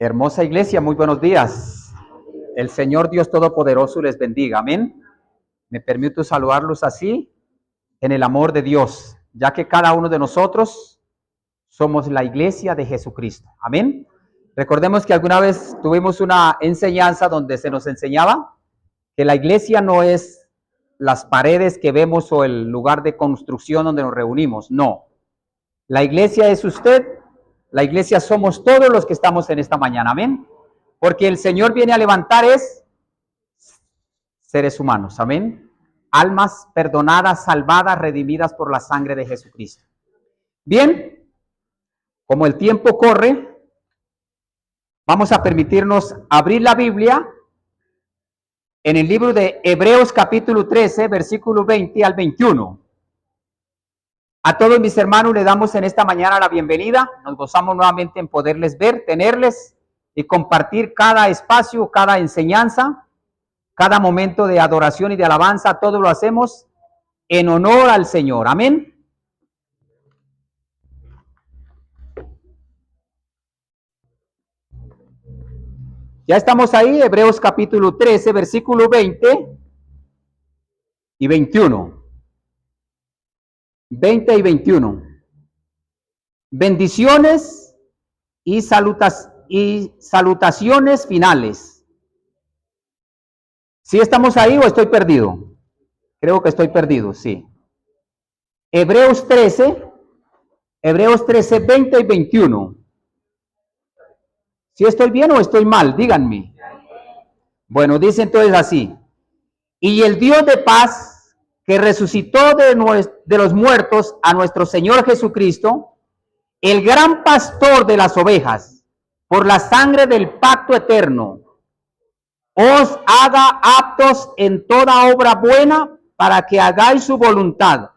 Hermosa iglesia, muy buenos días. El Señor Dios Todopoderoso les bendiga. Amén. Me permito saludarlos así en el amor de Dios, ya que cada uno de nosotros somos la iglesia de Jesucristo. Amén. Recordemos que alguna vez tuvimos una enseñanza donde se nos enseñaba que la iglesia no es las paredes que vemos o el lugar de construcción donde nos reunimos. No. La iglesia es usted. La iglesia somos todos los que estamos en esta mañana, amén. Porque el Señor viene a levantar seres humanos, amén. Almas perdonadas, salvadas, redimidas por la sangre de Jesucristo. Bien, como el tiempo corre, vamos a permitirnos abrir la Biblia en el libro de Hebreos capítulo 13, versículo 20 al 21. A todos mis hermanos les damos en esta mañana la bienvenida. Nos gozamos nuevamente en poderles ver, tenerles y compartir cada espacio, cada enseñanza, cada momento de adoración y de alabanza. Todo lo hacemos en honor al Señor. Amén. Ya estamos ahí, Hebreos capítulo 13, versículo 20 y 21. 20 y 21. Bendiciones y salutaciones finales. ¿Sí estamos ahí o estoy perdido? Creo que estoy perdido, sí. Hebreos 13, 20 y 21. ¿Sí estoy bien o estoy mal? Díganme. Bueno, dice entonces así. Y el Dios de paz, que resucitó de los muertos a nuestro Señor Jesucristo, el gran pastor de las ovejas, por la sangre del pacto eterno, os haga aptos en toda obra buena para que hagáis su voluntad,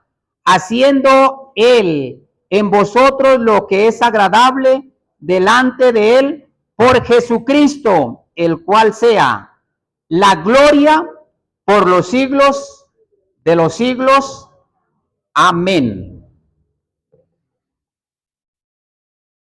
haciendo Él en vosotros lo que es agradable delante de Él por Jesucristo, el cual sea la gloria por los siglos de los siglos. Amén.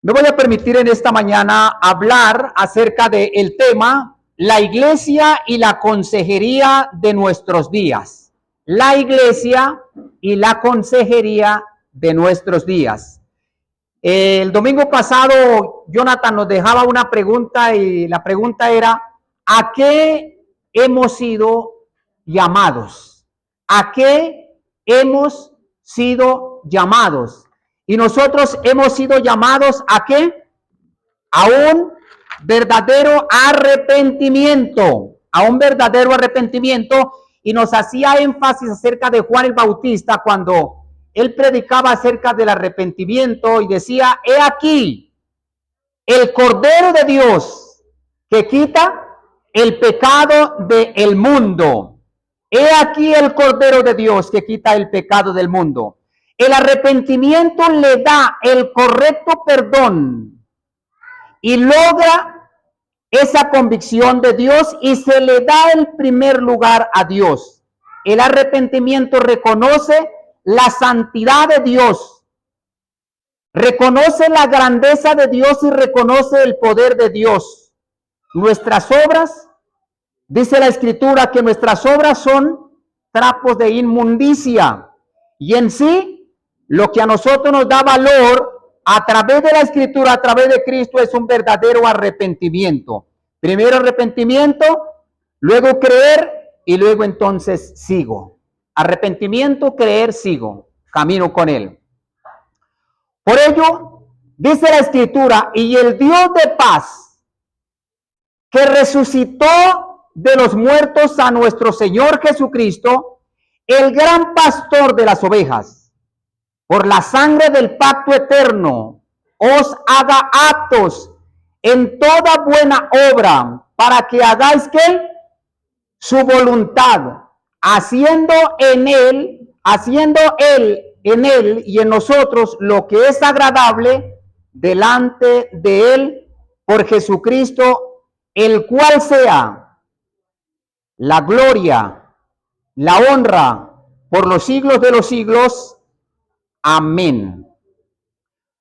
Me voy a permitir en esta mañana hablar acerca del tema la iglesia y la consejería de nuestros días. La iglesia y la consejería de nuestros días. El domingo pasado Jonathan nos dejaba una pregunta y la pregunta era: ¿a qué hemos sido llamados? ¿A qué hemos sido llamados? Y nosotros hemos sido llamados ¿a qué? A un verdadero arrepentimiento, a un verdadero arrepentimiento. Y nos hacía énfasis acerca de Juan el Bautista cuando él predicaba acerca del arrepentimiento y decía: he aquí el Cordero de Dios que quita el pecado del mundo. He aquí el Cordero de Dios que quita el pecado del mundo. El arrepentimiento le da el correcto perdón y logra esa convicción de Dios y se le da el primer lugar a Dios. El arrepentimiento reconoce la santidad de Dios, reconoce la grandeza de Dios y reconoce el poder de Dios. Nuestras obras, dice la Escritura, que nuestras obras son trapos de inmundicia y en sí lo que a nosotros nos da valor a través de la Escritura, a través de Cristo, es un verdadero arrepentimiento. Primero arrepentimiento, luego creer y luego entonces sigo. Arrepentimiento, creer, sigo. Camino con Él. Por ello, dice la Escritura, y el Dios de paz, que resucitó de los muertos a nuestro Señor Jesucristo, el gran pastor de las ovejas, por la sangre del pacto eterno, os haga aptos en toda buena obra, para que hagáis ¿qué? Su voluntad, haciendo Él en Él y en nosotros lo que es agradable delante de Él por Jesucristo, el cual sea la gloria, la honra por los siglos de los siglos. Amén.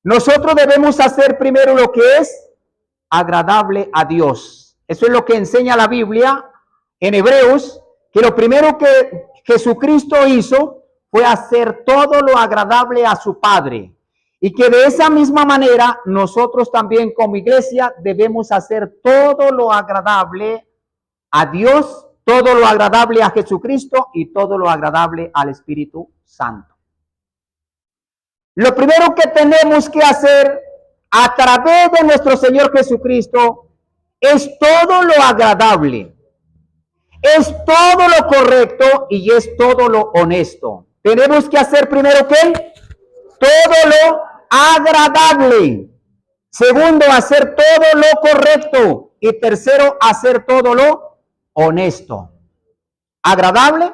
Nosotros debemos hacer primero lo que es agradable a Dios. Eso es lo que enseña la Biblia en Hebreos, que lo primero que Jesucristo hizo fue hacer todo lo agradable a su Padre. Y que de esa misma manera nosotros también como iglesia debemos hacer todo lo agradable a Dios, todo lo agradable a Jesucristo y todo lo agradable al Espíritu Santo. Lo primero que tenemos que hacer a través de nuestro Señor Jesucristo es todo lo agradable, es todo lo correcto y es todo lo honesto. Tenemos que hacer primero ¿qué? Todo lo agradable. Segundo, hacer todo lo correcto. Y tercero, hacer todo lo honesto. Agradable,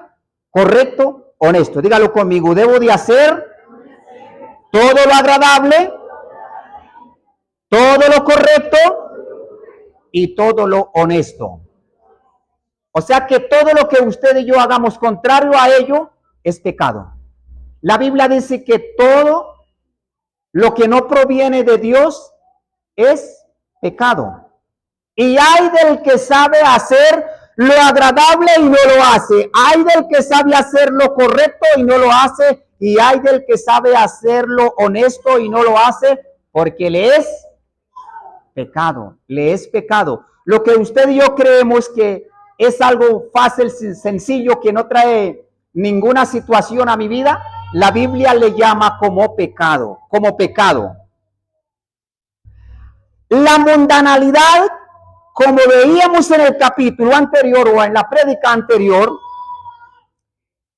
correcto, honesto. Dígalo conmigo. Debo de hacer todo lo agradable, todo lo correcto y todo lo honesto. O sea que todo lo que usted y yo hagamos contrario a ello es pecado. La Biblia dice que todo lo que no proviene de Dios es pecado. Y hay del que sabe hacer lo agradable y no lo hace. Hay del que sabe hacer lo correcto y no lo hace. Y hay del que sabe hacer lo honesto y no lo hace, porque le es pecado. Le es pecado. Lo que usted y yo creemos que es algo fácil, sencillo, que no trae ninguna situación a mi vida, la Biblia le llama como pecado, como pecado. La mundanalidad, como veíamos en el capítulo anterior o en la prédica anterior,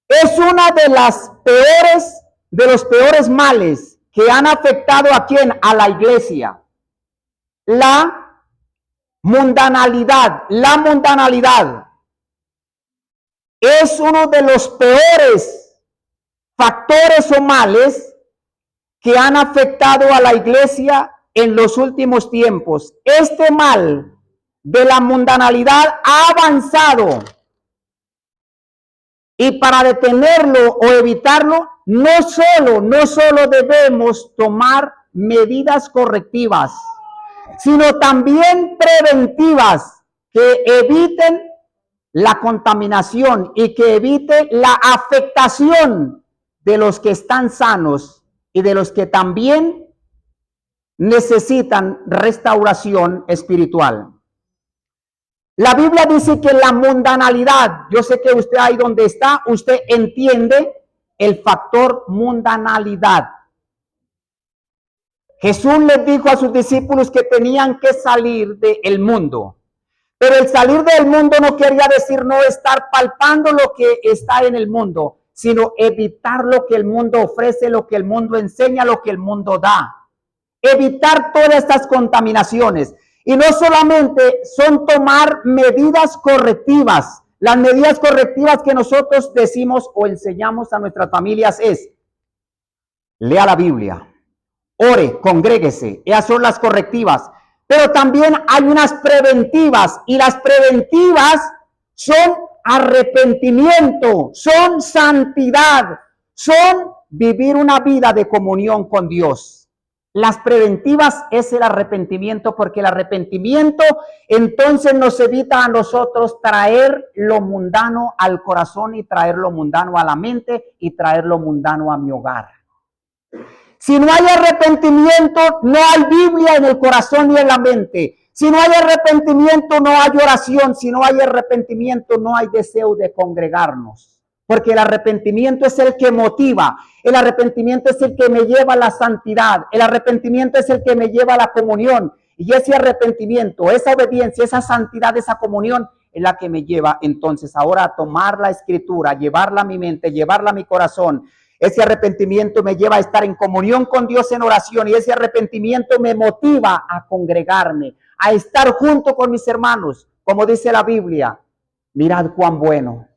es una de las peores, de los peores males que han afectado a quién, a la iglesia. La mundanalidad es uno de los peores factores o males que han afectado a la iglesia en los últimos tiempos. Este mal de la mundanalidad ha avanzado, y para detenerlo o evitarlo, no solo debemos tomar medidas correctivas, sino también preventivas que eviten la contaminación y que evite la afectación de los que están sanos y de los que también necesitan restauración espiritual. La Biblia dice que la mundanalidad, yo sé que usted ahí donde está, usted entiende el factor mundanalidad. Jesús les dijo a sus discípulos que tenían que salir del mundo. Pero el salir del mundo no quería decir no estar palpando lo que está en el mundo, sino evitar lo que el mundo ofrece, lo que el mundo enseña, lo que el mundo da. Evitar todas estas contaminaciones. Y no solamente son tomar medidas correctivas. Las medidas correctivas que nosotros decimos o enseñamos a nuestras familias es: lea la Biblia, ore, congréguese. Esas son las correctivas. Pero también hay unas preventivas, y las preventivas son arrepentimiento, son santidad, son vivir una vida de comunión con Dios. Las preventivas es el arrepentimiento, porque el arrepentimiento entonces nos evita a nosotros traer lo mundano al corazón y traer lo mundano a la mente y traer lo mundano a mi hogar. Si no hay arrepentimiento, no hay Biblia en el corazón ni en la mente. Si no hay arrepentimiento, no hay oración. Si no hay arrepentimiento, no hay deseo de congregarnos. Porque el arrepentimiento es el que motiva. El arrepentimiento es el que me lleva a la santidad. El arrepentimiento es el que me lleva a la comunión. Y ese arrepentimiento, esa obediencia, esa santidad, esa comunión es la que me lleva entonces ahora a tomar la escritura, llevarla a mi mente, llevarla a mi corazón. Ese arrepentimiento me lleva a estar en comunión con Dios en oración, y ese arrepentimiento me motiva a congregarme, a estar junto con mis hermanos. Como dice la Biblia, mirad cuán bueno,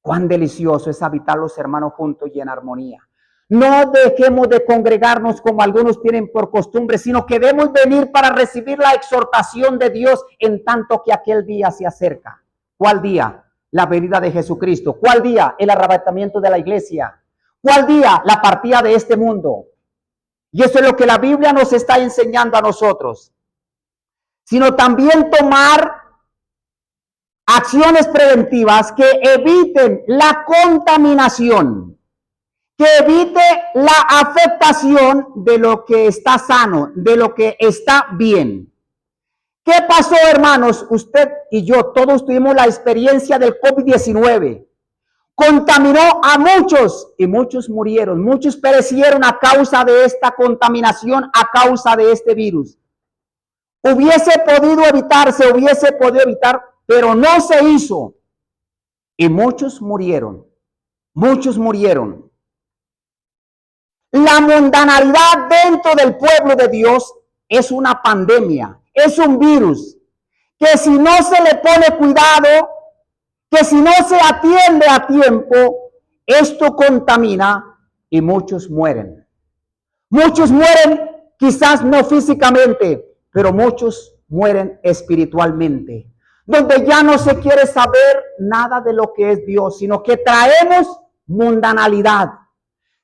cuán delicioso es habitar los hermanos juntos y en armonía. No dejemos de congregarnos como algunos tienen por costumbre, sino que debemos venir para recibir la exhortación de Dios en tanto que aquel día se acerca. ¿Cuál día? La venida de Jesucristo. ¿Cuál día? El arrebatamiento de la iglesia. ¿Cuál día? La partida de este mundo. Y eso es lo que la Biblia nos está enseñando a nosotros. sino también tomar acciones preventivas que eviten la contaminación, que evite la afectación de lo que está sano, de lo que está bien. ¿Qué pasó, hermanos? Usted y yo, todos tuvimos la experiencia del COVID-19. Contaminó a muchos y muchos murieron. Muchos perecieron a causa de esta contaminación, a causa de este virus. Hubiese podido evitar, pero no se hizo. Y muchos murieron. Muchos murieron. La mundanalidad dentro del pueblo de Dios es una pandemia, es un virus que si no se le pone cuidado, que si no se atiende a tiempo, esto contamina y muchos mueren. Muchos mueren quizás no físicamente, pero muchos mueren espiritualmente, donde ya no se quiere saber nada de lo que es Dios, sino que traemos mundanalidad,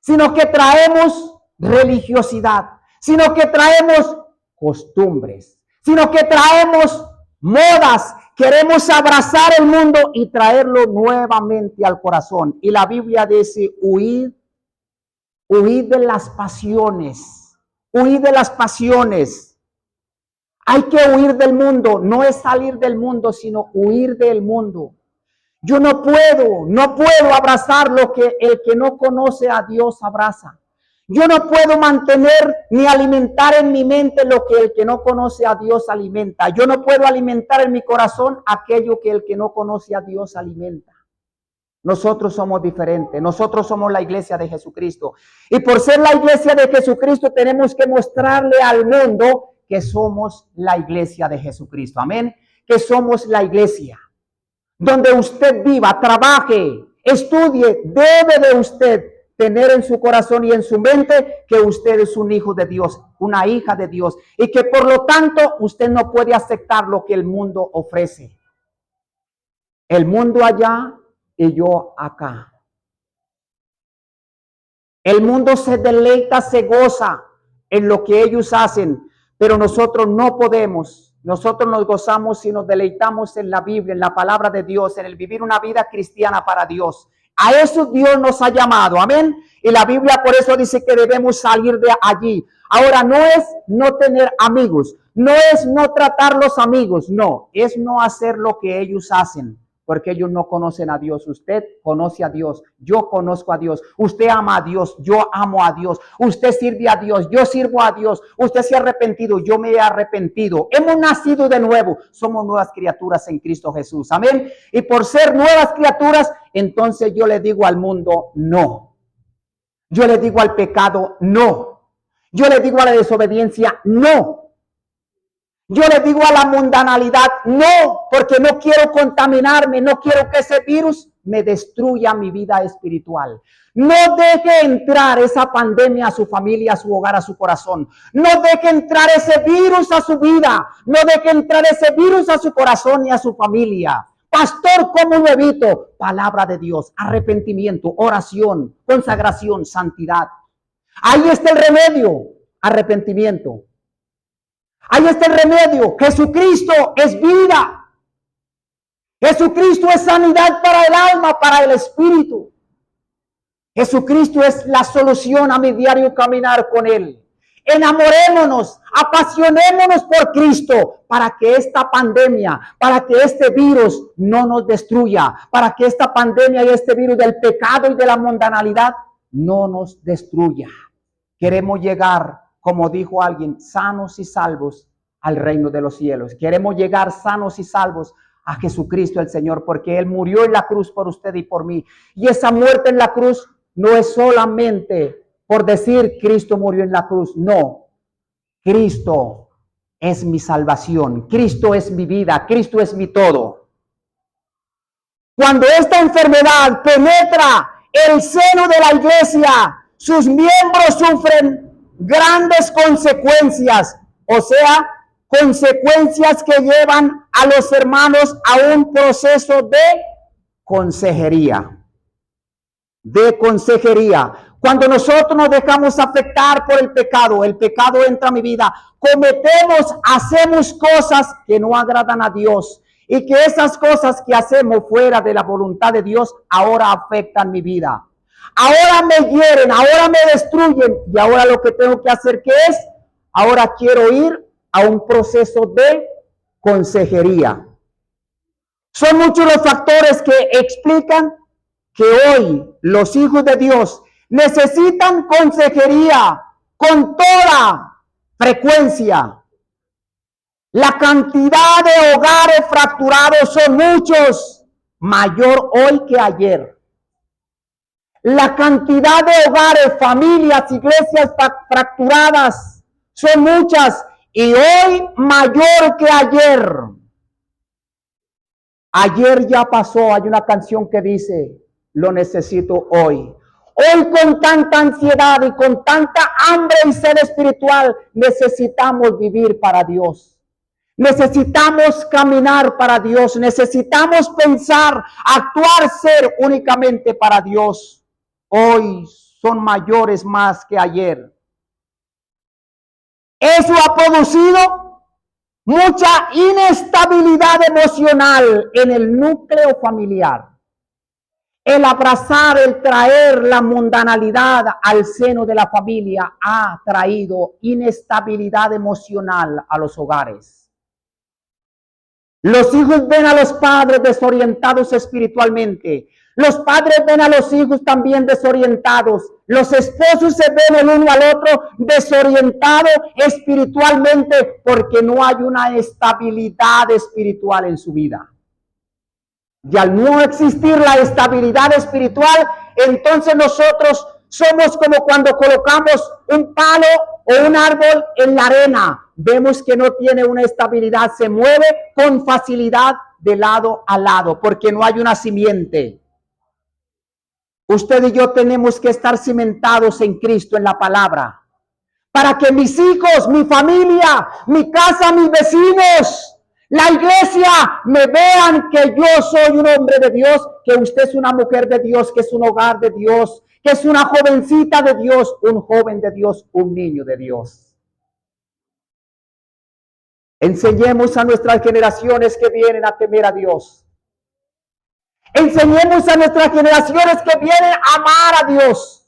sino que traemos religiosidad, sino que traemos costumbres, sino que traemos modas. Queremos abrazar el mundo y traerlo nuevamente al corazón. Y la Biblia dice, huid de las pasiones, huid de las pasiones. Hay que huir del mundo, no es salir del mundo, sino huir del mundo. Yo no puedo abrazar lo que el que no conoce a Dios abraza. Yo no puedo mantener ni alimentar en mi mente lo que el que no conoce a Dios alimenta. Yo no puedo alimentar en mi corazón aquello que el que no conoce a Dios alimenta. Nosotros somos diferentes. Nosotros somos la iglesia de Jesucristo. Y por ser la iglesia de Jesucristo tenemos que mostrarle al mundo que somos la iglesia de Jesucristo. Amén. Que somos la iglesia. Donde usted viva, trabaje, estudie, debe de usted tener en su corazón y en su mente que usted es un hijo de Dios, una hija de Dios, y que por lo tanto usted no puede aceptar lo que el mundo ofrece. El mundo allá y yo acá. El mundo se deleita, se goza en lo que ellos hacen, pero nosotros no podemos. Nosotros nos gozamos y nos deleitamos en la Biblia, en la palabra de Dios, en el vivir una vida cristiana para Dios. A eso Dios nos ha llamado, amén. Y la Biblia por eso dice que debemos salir de allí. Ahora no es no tener amigos, no es no tratar los amigos, no, es no hacer lo que ellos hacen. Porque ellos no conocen a Dios. Usted conoce a Dios. Yo conozco a Dios. Usted ama a Dios. Yo amo a Dios. Usted sirve a Dios. Yo sirvo a Dios. Usted se ha arrepentido. Yo me he arrepentido. Hemos nacido de nuevo. Somos nuevas criaturas en Cristo Jesús. Amén. Y por ser nuevas criaturas, entonces yo le digo al mundo, no. Yo le digo al pecado, no. Yo le digo a la desobediencia, no. Yo le digo a la mundanalidad, no, porque no quiero contaminarme, no quiero que ese virus me destruya mi vida espiritual. No deje entrar esa pandemia a su familia, a su hogar, a su corazón. No deje entrar ese virus a su vida. No deje entrar ese virus a su corazón y a su familia. Pastor, ¿cómo lo evito? Palabra de Dios, arrepentimiento, oración, consagración, santidad. Ahí está el remedio, arrepentimiento. Ahí está el remedio. Jesucristo es vida. Jesucristo es sanidad para el alma, para el espíritu. Jesucristo es la solución a mi diario caminar con Él. Enamorémonos, apasionémonos por Cristo para que esta pandemia, para que este virus no nos destruya, para que esta pandemia y este virus del pecado y de la mundanalidad no nos destruya. Queremos llegar, como dijo alguien, sanos y salvos al reino de los cielos. Queremos llegar sanos y salvos a Jesucristo el Señor, porque Él murió en la cruz por usted y por mí. Y esa muerte en la cruz no es solamente por decir Cristo murió en la cruz. No, Cristo es mi salvación. Cristo es mi vida. Cristo es mi todo. Cuando esta enfermedad penetra el seno de la iglesia, sus miembros sufren grandes consecuencias, o sea, consecuencias que llevan a los hermanos a un proceso de consejería. Cuando nosotros nos dejamos afectar por el pecado entra a mi vida. Hacemos cosas que no agradan a Dios. Y que esas cosas que hacemos fuera de la voluntad de Dios ahora afectan mi vida. Ahora me hieren, ahora me destruyen. Y ahora lo que tengo que hacer, ¿qué es? Ahora quiero ir a un proceso de consejería. Son muchos los factores que explican que hoy los hijos de Dios necesitan consejería con toda frecuencia. La cantidad de hogares fracturados son muchos, mayor hoy que ayer. La cantidad de hogares, familias, iglesias fracturadas son muchas y hoy mayor que ayer. Ayer ya pasó, hay una canción que dice, lo necesito hoy. Hoy con tanta ansiedad y con tanta hambre y sed espiritual, necesitamos vivir para Dios. Necesitamos caminar para Dios. Necesitamos pensar, actuar, ser únicamente para Dios. Hoy son mayores más que ayer. Eso ha producido mucha inestabilidad emocional en el núcleo familiar. El abrazar, el traer la mundanalidad al seno de la familia ha traído inestabilidad emocional a los hogares. Los hijos ven a los padres desorientados espiritualmente. Los padres ven a los hijos también desorientados. Los esposos se ven el uno al otro desorientados espiritualmente porque no hay una estabilidad espiritual en su vida. Y al no existir la estabilidad espiritual, entonces nosotros somos como cuando colocamos un palo o un árbol en la arena. Vemos que no tiene una estabilidad, se mueve con facilidad de lado a lado porque no hay una simiente. Usted y yo tenemos que estar cimentados en Cristo, en la palabra, para que mis hijos, mi familia, mi casa, mis vecinos, la iglesia me vean que yo soy un hombre de Dios, que usted es una mujer de Dios, que es un hogar de Dios, que es una jovencita de Dios, un joven de Dios, un niño de Dios. Enseñemos a nuestras generaciones que vienen a temer a Dios. Enseñemos a nuestras generaciones que vienen a amar a Dios.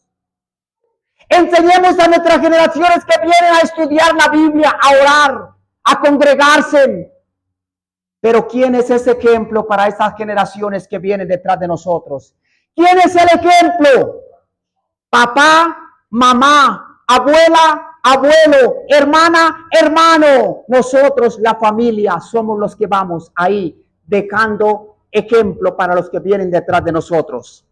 Enseñemos a nuestras generaciones que vienen a estudiar la Biblia, a orar, a congregarse. Pero ¿quién es ese ejemplo para esas generaciones que vienen detrás de nosotros? ¿Quién es el ejemplo? Papá, mamá, abuela, abuelo, hermana, hermano. Nosotros, la familia, somos los que vamos ahí dejando ejemplo para los que vienen detrás de nosotros.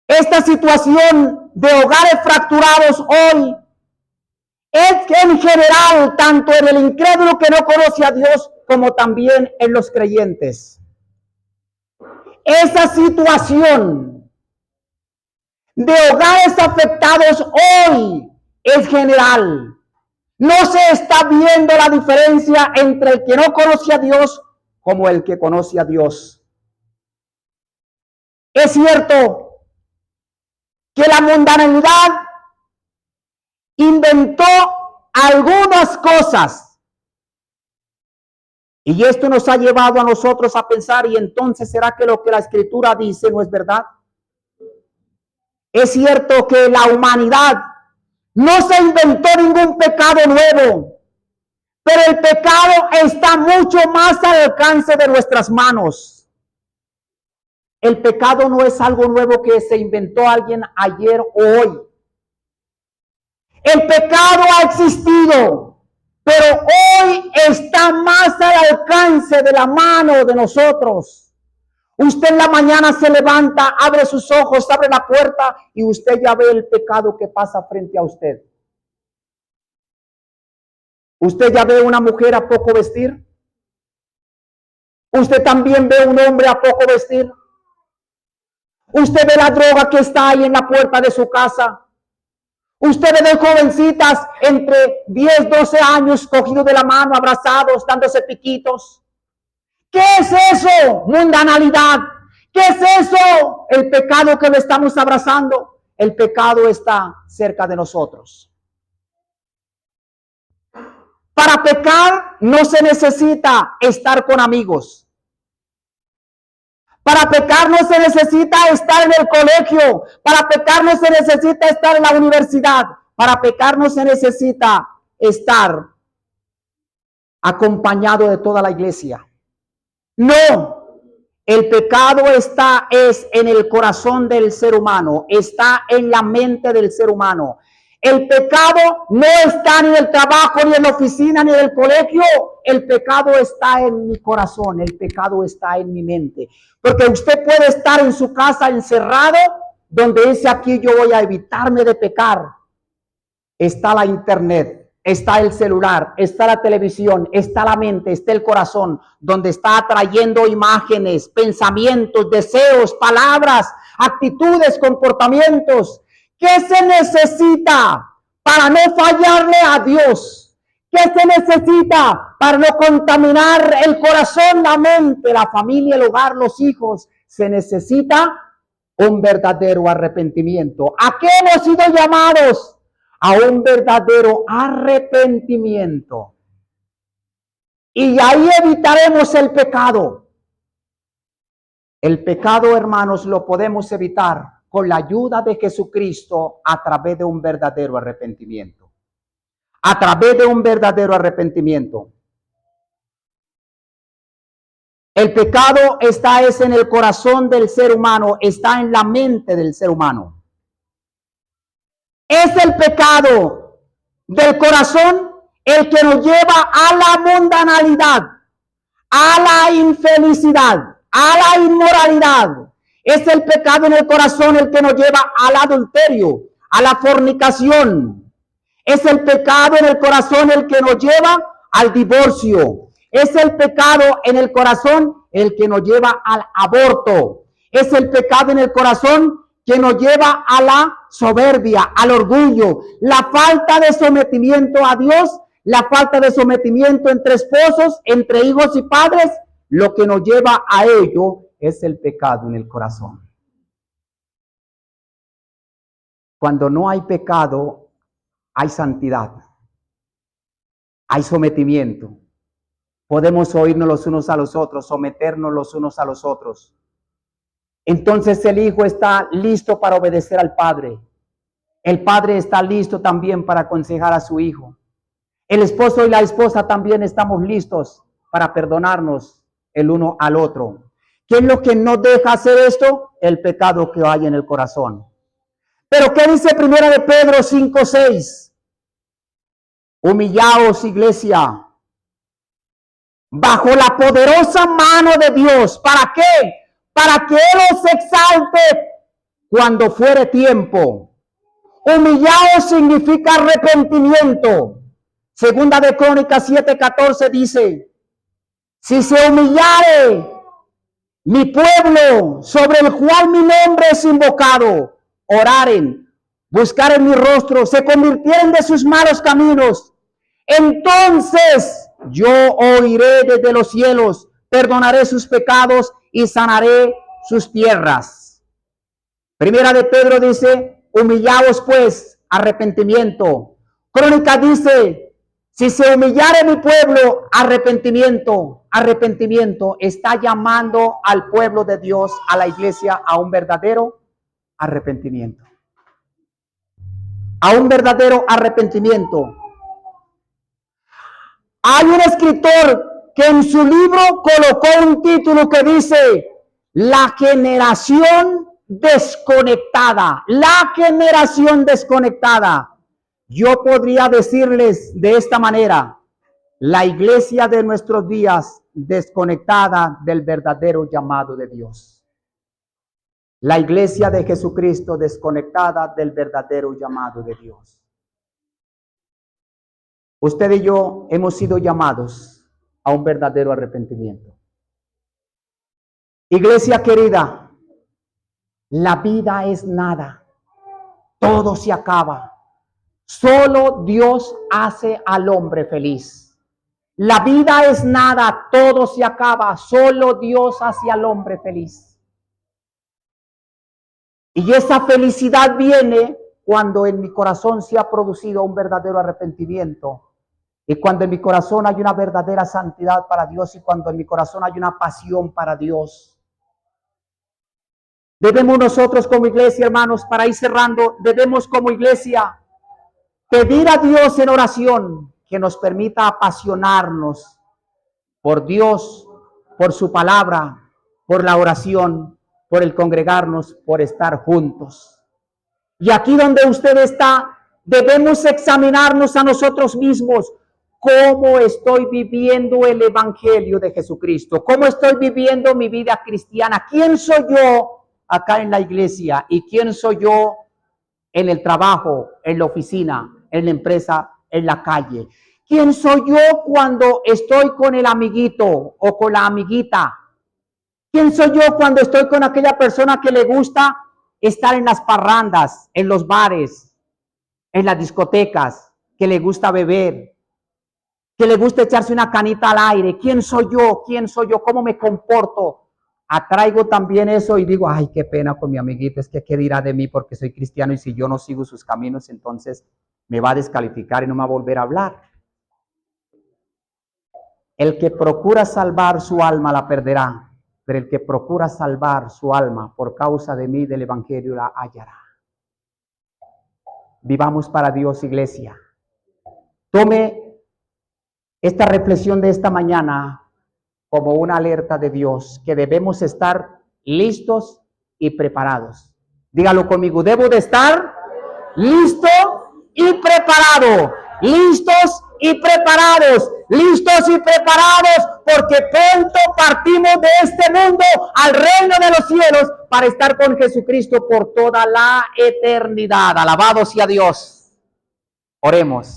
Esta situación de hogares fracturados hoy es que en general, tanto en el incrédulo que no conoce a Dios, como también en los creyentes. Esa situación de hogares afectados hoy es general. No se está viendo la diferencia entre el que no conoce a Dios como el que conoce a Dios. Es cierto que la mundanalidad inventó algunas cosas y esto nos ha llevado a nosotros a pensar, y entonces ¿será que lo que la Escritura dice no es verdad? Es cierto que la humanidad no se inventó ningún pecado nuevo, pero el pecado está mucho más al alcance de nuestras manos. El pecado no es algo nuevo que se inventó alguien ayer o hoy. El pecado ha existido, pero hoy está más al alcance de la mano de nosotros. Usted en la mañana se levanta, abre sus ojos, abre la puerta y usted ya ve el pecado que pasa frente a usted. Usted ya ve una mujer a poco vestir. Usted también ve un hombre a poco vestir. Usted ve la droga que está ahí en la puerta de su casa. Usted ve de jovencitas entre 10, 12 años cogidos de la mano, abrazados, dándose piquitos. ¿Qué es eso? Mundanalidad. ¿Qué es eso? El pecado que lo estamos abrazando. El pecado está cerca de nosotros. Para pecar no se necesita estar con amigos. Para pecar no se necesita estar en el colegio. Para pecar no se necesita estar en la universidad. Para pecar no se necesita estar acompañado de toda la iglesia. No. El pecado es en el corazón del ser humano, está en la mente del ser humano. El pecado no está ni en el trabajo, ni en la oficina, ni en el colegio. El pecado está en mi corazón, el pecado está en mi mente. Porque usted puede estar en su casa encerrado, donde dice aquí yo voy a evitarme de pecar. Está la internet. Está el celular, está la televisión, está la mente, está el corazón, donde está atrayendo imágenes, pensamientos, deseos, palabras, actitudes, comportamientos. ¿Qué se necesita para no fallarle a Dios? ¿Qué se necesita para no contaminar el corazón, la mente, la familia, el hogar, los hijos? Se necesita un verdadero arrepentimiento. ¿A qué hemos sido llamados? A un verdadero arrepentimiento. Y ahí evitaremos el pecado. El pecado, hermanos, lo podemos evitar con la ayuda de Jesucristo a través de un verdadero arrepentimiento. A través de un verdadero arrepentimiento. El pecado está en el corazón del ser humano, está en la mente del ser humano. Es el pecado del corazón el que nos lleva a la mundanalidad, a la infelicidad, a la inmoralidad. Es el pecado en el corazón el que nos lleva al adulterio, a la fornicación. Es el pecado en el corazón el que nos lleva al divorcio. Es el pecado en el corazón el que nos lleva al aborto. Es el pecado en el corazón que nos lleva a la soberbia, al orgullo, la falta de sometimiento a Dios, la falta de sometimiento entre esposos, entre hijos y padres. Lo que nos lleva a ello es el pecado en el corazón. Cuando no hay pecado, hay santidad, hay sometimiento. Podemos oírnos los unos a los otros, someternos los unos a los otros. Entonces el hijo está listo para obedecer al padre. El padre está listo también para aconsejar a su hijo. El esposo y la esposa también estamos listos para perdonarnos el uno al otro. ¿Qué es lo que no deja hacer esto? El pecado que hay en el corazón. Pero ¿qué dice Primera de Pedro 5:6? Humillaos, iglesia, bajo la poderosa mano de Dios. ¿Para qué? Para que Él os exalte cuando fuere tiempo. Humillaos significa arrepentimiento. Segunda de Crónicas 7:14 dice: si se humillare mi pueblo, sobre el cual mi nombre es invocado, oraren, buscaren mi rostro, se convirtieren de sus malos caminos, entonces yo oiré desde los cielos, perdonaré sus pecados y sanaré sus tierras. Primera de Pedro dice: humillaos pues, arrepentimiento. Crónicas dice: si se humillare mi pueblo, arrepentimiento. Arrepentimiento está llamando al pueblo de Dios, a la iglesia, a un verdadero arrepentimiento. A un verdadero arrepentimiento. Hay un escritor que en su libro colocó un título que dice: la generación desconectada. La generación desconectada. Yo podría decirles de esta manera: la iglesia de nuestros días desconectada del verdadero llamado de Dios. La iglesia de Jesucristo desconectada del verdadero llamado de Dios. Usted y yo hemos sido llamados a un verdadero arrepentimiento. Iglesia querida, la vida es nada. Todo se acaba. Solo Dios hace al hombre feliz. La vida es nada, todo se acaba. Solo Dios hace al hombre feliz. Y esa felicidad viene cuando en mi corazón se ha producido un verdadero arrepentimiento. Y cuando en mi corazón hay una verdadera santidad para Dios y cuando en mi corazón hay una pasión para Dios. Debemos nosotros como iglesia, hermanos, para ir cerrando, debemos como iglesia pedir a Dios en oración que nos permita apasionarnos por Dios, por su palabra, por la oración, por el congregarnos, por estar juntos. Y aquí donde usted está, debemos examinarnos a nosotros mismos. ¿Cómo estoy viviendo el evangelio de Jesucristo? ¿Cómo estoy viviendo mi vida cristiana? ¿Quién soy yo acá en la iglesia? ¿Y quién soy yo en el trabajo, en la oficina, en la empresa, en la calle? ¿Quién soy yo cuando estoy con el amiguito o con la amiguita? ¿Quién soy yo cuando estoy con aquella persona que le gusta estar en las parrandas, en los bares, en las discotecas, que le gusta beber, que le gusta echarse una canita al aire? ¿Quién soy yo? ¿Quién soy yo? ¿Cómo me comporto? Atraigo también eso y digo, ay, qué pena con mi amiguita, es que qué dirá de mí porque soy cristiano y si yo no sigo sus caminos, entonces me va a descalificar y no me va a volver a hablar. El que procura salvar su alma la perderá, pero el que procura salvar su alma por causa de mí, del evangelio, la hallará. Vivamos para Dios, iglesia. Tome esta reflexión de esta mañana como una alerta de Dios, que debemos estar listos y preparados. Dígalo conmigo, debo de estar listo y preparado. Listos y preparados. Listos y preparados, porque pronto partimos de este mundo al reino de los cielos para estar con Jesucristo por toda la eternidad. Alabado sea Dios. Oremos.